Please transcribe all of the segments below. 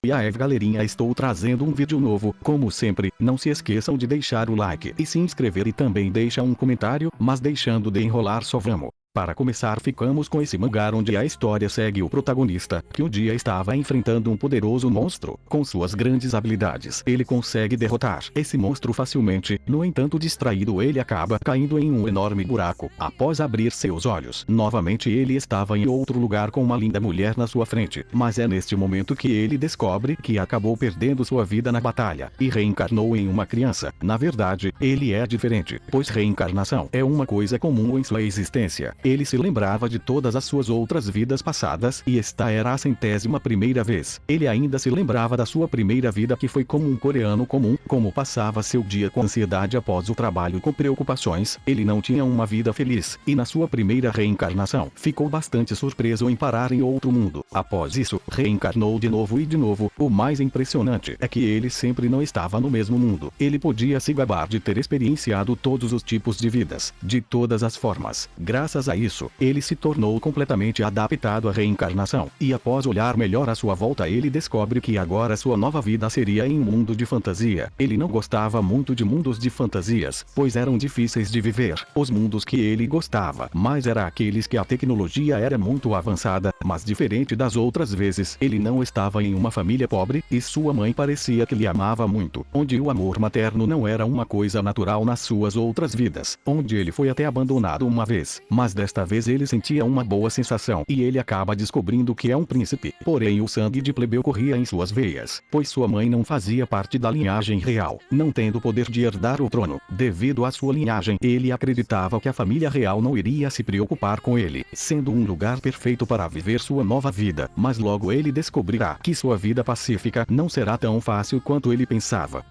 E aí galerinha, estou trazendo um vídeo novo. Como sempre, não se esqueçam de deixar o like e se inscrever e também deixa um comentário, mas deixando de enrolar só vamos. Para começar, ficamos com esse mangá onde a história segue o protagonista, que um dia estava enfrentando um poderoso monstro. Com suas grandes habilidades, ele consegue derrotar esse monstro facilmente. No entanto, distraído, ele acaba caindo em um enorme buraco. Após abrir seus olhos, novamente ele estava em outro lugar com uma linda mulher na sua frente. Mas é neste momento que ele descobre que acabou perdendo sua vida na batalha e reencarnou em uma criança. Na verdade, ele é diferente, pois reencarnação é uma coisa comum em sua existência. Ele se lembrava de todas as suas outras vidas passadas e esta era a 100ª vez. Ele ainda se lembrava da sua primeira vida, que foi como um coreano comum, como passava seu dia com ansiedade após o trabalho, com preocupações. Ele não tinha uma vida feliz, e na sua primeira reencarnação, ficou bastante surpreso em parar em outro mundo. Após isso, reencarnou de novo e de novo. O mais impressionante é que ele sempre não estava no mesmo mundo. Ele podia se gabar de ter experienciado todos os tipos de vidas, de todas as formas. Graças a isso, ele se tornou completamente adaptado à reencarnação, e após olhar melhor à sua volta, ele descobre que agora sua nova vida seria em um mundo de fantasia. Ele não gostava muito de mundos de fantasias, pois eram difíceis de viver. Os mundos que ele gostava mais eram aqueles que a tecnologia era muito avançada, mas diferente das outras vezes, ele não estava em uma família pobre, e sua mãe parecia que lhe amava muito, onde o amor materno não era uma coisa natural nas suas outras vidas, onde ele foi até abandonado uma vez, mas desta vez ele sentia uma boa sensação, e ele acaba descobrindo que é um príncipe. Porém, o sangue de plebeu corria em suas veias, pois sua mãe não fazia parte da linhagem real, não tendo poder de herdar o trono. Devido à sua linhagem, ele acreditava que a família real não iria se preocupar com ele, sendo um lugar perfeito para viver sua nova vida. Mas logo ele descobrirá que sua vida pacífica não será tão fácil quanto ele pensava.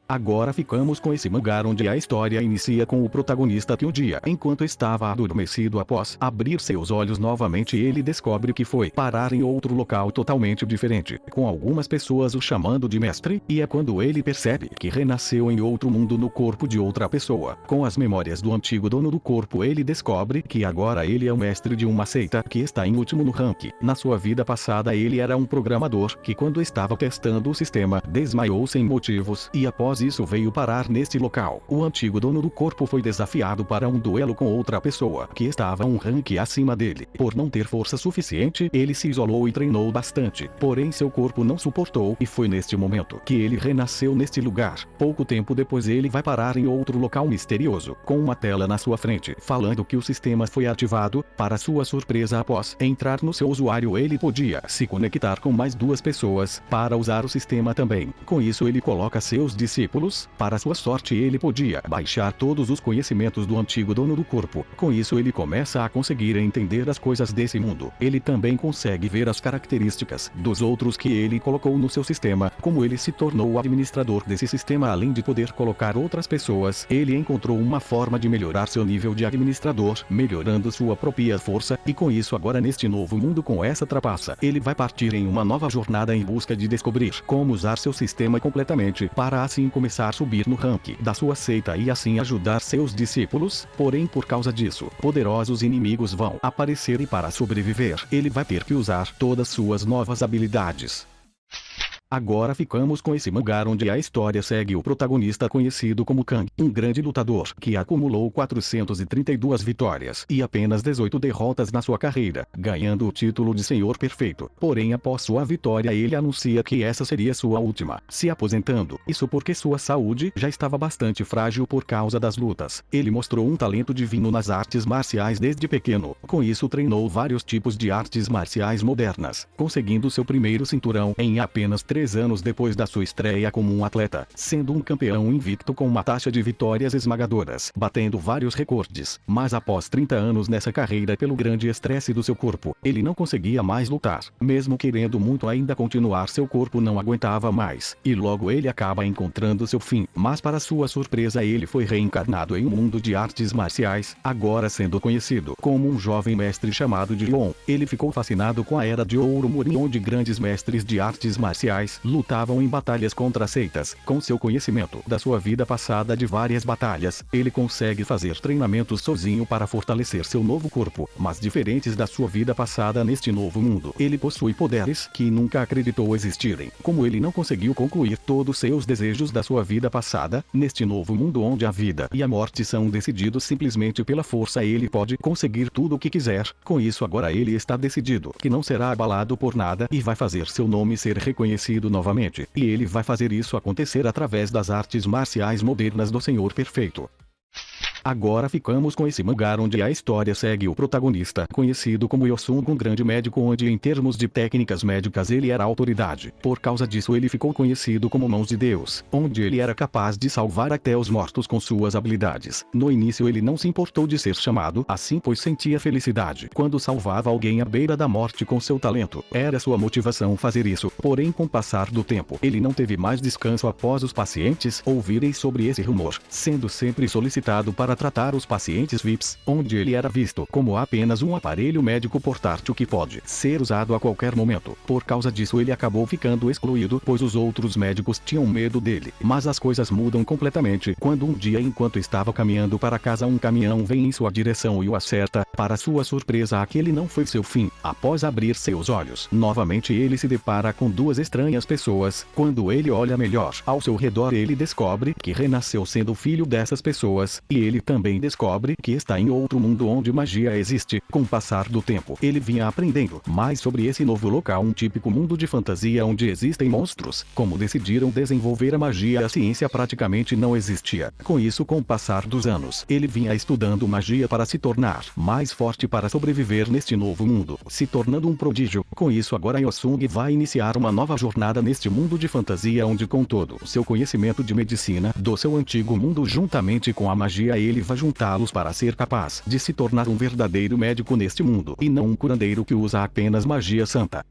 Agora ficamos com esse mangá onde a história inicia com o protagonista que um dia, enquanto estava adormecido, após abrir seus olhos novamente, ele descobre que foi parar em outro local totalmente diferente, com algumas pessoas o chamando de mestre, e é quando ele percebe que renasceu em outro mundo no corpo de outra pessoa. Com as memórias do antigo dono do corpo, ele descobre que agora ele é o mestre de uma seita que está em último no ranking. Na sua vida passada ele era um programador que, quando estava testando o sistema, desmaiou sem motivos, e após isso veio parar neste local. O antigo dono do corpo foi desafiado para um duelo com outra pessoa que estava um rank acima dele. Por não ter força suficiente, ele se isolou e treinou bastante, porém seu corpo não suportou, e foi neste momento que ele renasceu neste lugar. Pouco tempo depois ele vai parar em outro local misterioso, com uma tela na sua frente falando que o sistema foi ativado. Para sua surpresa, após entrar no seu usuário, ele podia se conectar com mais duas pessoas para usar o sistema também. Com isso ele coloca seus discípulos. Para sua sorte, ele podia baixar todos os conhecimentos do antigo dono do corpo. Com isso ele começa a conseguir entender as coisas desse mundo. Ele também consegue ver as características dos outros que ele colocou no seu sistema. Como ele se tornou o administrador desse sistema, além de poder colocar outras pessoas, ele encontrou uma forma de melhorar seu nível de administrador, melhorando sua própria força, e com isso agora neste novo mundo, com essa trapaça, ele vai partir em uma nova jornada em busca de descobrir como usar seu sistema completamente, para assim começar a subir no ranking da sua seita e assim ajudar seus discípulos. Porém, por causa disso, poderosos inimigos vão aparecer, e para sobreviver, ele vai ter que usar todas suas novas habilidades. Agora ficamos com esse mangá onde a história segue o protagonista conhecido como Kang, um grande lutador que acumulou 432 vitórias e apenas 18 derrotas na sua carreira, ganhando o título de Senhor Perfeito. Porém, após sua vitória, ele anuncia que essa seria sua última, se aposentando. Isso porque sua saúde já estava bastante frágil por causa das lutas. Ele mostrou um talento divino nas artes marciais desde pequeno. Com isso treinou vários tipos de artes marciais modernas, conseguindo seu primeiro cinturão em apenas 3 anos depois da sua estreia como um atleta, sendo um campeão invicto com uma taxa de vitórias esmagadoras, batendo vários recordes. Mas após 30 anos nessa carreira, pelo grande estresse do seu corpo, ele não conseguia mais lutar. Mesmo querendo muito ainda continuar, seu corpo não aguentava mais, e logo ele acaba encontrando seu fim. Mas para sua surpresa, ele foi reencarnado em um mundo de artes marciais, agora sendo conhecido como um jovem mestre chamado de Long. Ele ficou fascinado com a Era de Ouro Murin, onde grandes mestres de artes marciais dois lutavam em batalhas contra seitas. Com seu conhecimento da sua vida passada de várias batalhas, ele consegue fazer treinamentos sozinho para fortalecer seu novo corpo, mas diferentes da sua vida passada neste novo mundo. Ele possui poderes que nunca acreditou existirem. Como ele não conseguiu concluir todos seus desejos da sua vida passada, neste novo mundo onde a vida e a morte são decididos simplesmente pela força, ele pode conseguir tudo o que quiser. Com isso agora ele está decidido que não será abalado por nada e vai fazer seu nome ser reconhecido novamente. E ele vai fazer isso acontecer através das artes marciais modernas do Senhor Perfeito. Agora ficamos com esse mangá onde a história segue o protagonista, conhecido como Yosun, um grande médico onde em termos de técnicas médicas ele era autoridade. Por causa disso ele ficou conhecido como Mãos de Deus, onde ele era capaz de salvar até os mortos com suas habilidades. No início ele não se importou de ser chamado assim, pois sentia felicidade quando salvava alguém à beira da morte com seu talento. Era sua motivação fazer isso, porém com o passar do tempo, ele não teve mais descanso após os pacientes ouvirem sobre esse rumor, sendo sempre solicitado para tratar os pacientes VIPs, onde ele era visto como apenas um aparelho médico portátil que pode ser usado a qualquer momento. Por causa disso ele acabou ficando excluído, pois os outros médicos tinham medo dele. Mas as coisas mudam completamente quando um dia, enquanto estava caminhando para casa, um caminhão vem em sua direção e o acerta. Para sua surpresa, aquele não foi seu fim. Após abrir seus olhos, novamente ele se depara com duas estranhas pessoas. Quando ele olha melhor ao seu redor, ele descobre que renasceu sendo filho dessas pessoas, e ele também descobre que está em outro mundo onde magia existe. Com o passar do tempo, ele vinha aprendendo mais sobre esse novo local, um típico mundo de fantasia onde existem monstros. Como decidiram desenvolver a magia, a ciência praticamente não existia. Com isso, com o passar dos anos, ele vinha estudando magia para se tornar mais forte para sobreviver neste novo mundo, se tornando um prodígio. Com isso agora Yosung vai iniciar uma nova jornada neste mundo de fantasia onde, com todo o seu conhecimento de medicina do seu antigo mundo juntamente com a magia, ele vai juntá-los para ser capaz de se tornar um verdadeiro médico neste mundo, e não um curandeiro que usa apenas magia santa.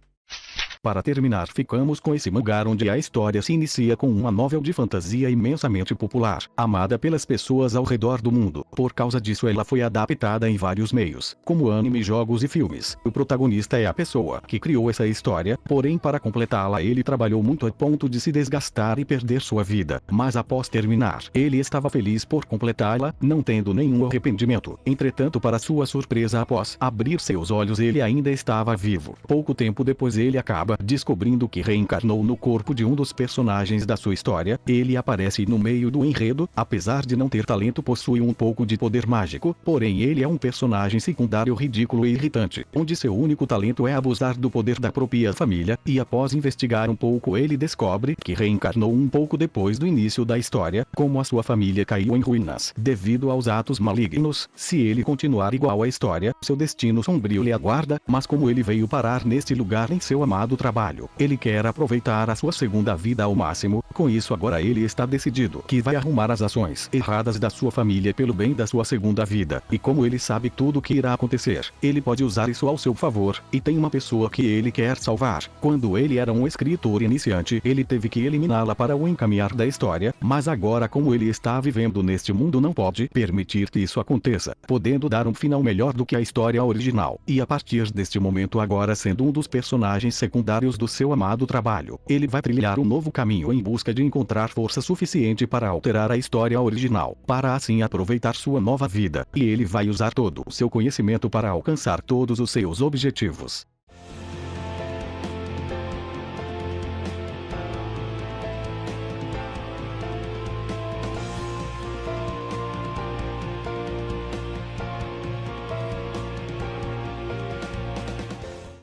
Para terminar, ficamos com esse mangá onde a história se inicia com uma novel de fantasia imensamente popular, amada pelas pessoas ao redor do mundo. Por causa disso ela foi adaptada em vários meios, como anime, jogos e filmes. O protagonista é a pessoa que criou essa história, porém para completá-la ele trabalhou muito a ponto de se desgastar e perder sua vida. Mas após terminar, ele estava feliz por completá-la, não tendo nenhum arrependimento. Entretanto, para sua surpresa, após abrir seus olhos ele ainda estava vivo. Pouco tempo depois ele acaba descobrindo que reencarnou no corpo de um dos personagens da sua história. Ele aparece no meio do enredo, apesar de não ter talento, possui um pouco de poder mágico, porém ele é um personagem secundário ridículo e irritante, onde seu único talento é abusar do poder da própria família, e após investigar um pouco ele descobre que reencarnou um pouco depois do início da história, como a sua família caiu em ruínas devido aos atos malignos. Se ele continuar igual à história, seu destino sombrio lhe aguarda, mas como ele veio parar neste lugar em seu amado trabalho, ele quer aproveitar a sua segunda vida ao máximo. Com isso agora ele está decidido que vai arrumar as ações erradas da sua família pelo bem da sua segunda vida, e como ele sabe tudo o que irá acontecer, ele pode usar isso ao seu favor, e tem uma pessoa que ele quer salvar. Quando ele era um escritor iniciante, ele teve que eliminá-la para o encaminhar da história, mas agora como ele está vivendo neste mundo não pode permitir que isso aconteça, podendo dar um final melhor do que a história original, e a partir deste momento agora sendo um dos personagens secundários do seu amado trabalho, ele vai trilhar um novo caminho em busca de encontrar força suficiente para alterar a história original, para assim aproveitar sua nova vida, e ele vai usar todo o seu conhecimento para alcançar todos os seus objetivos.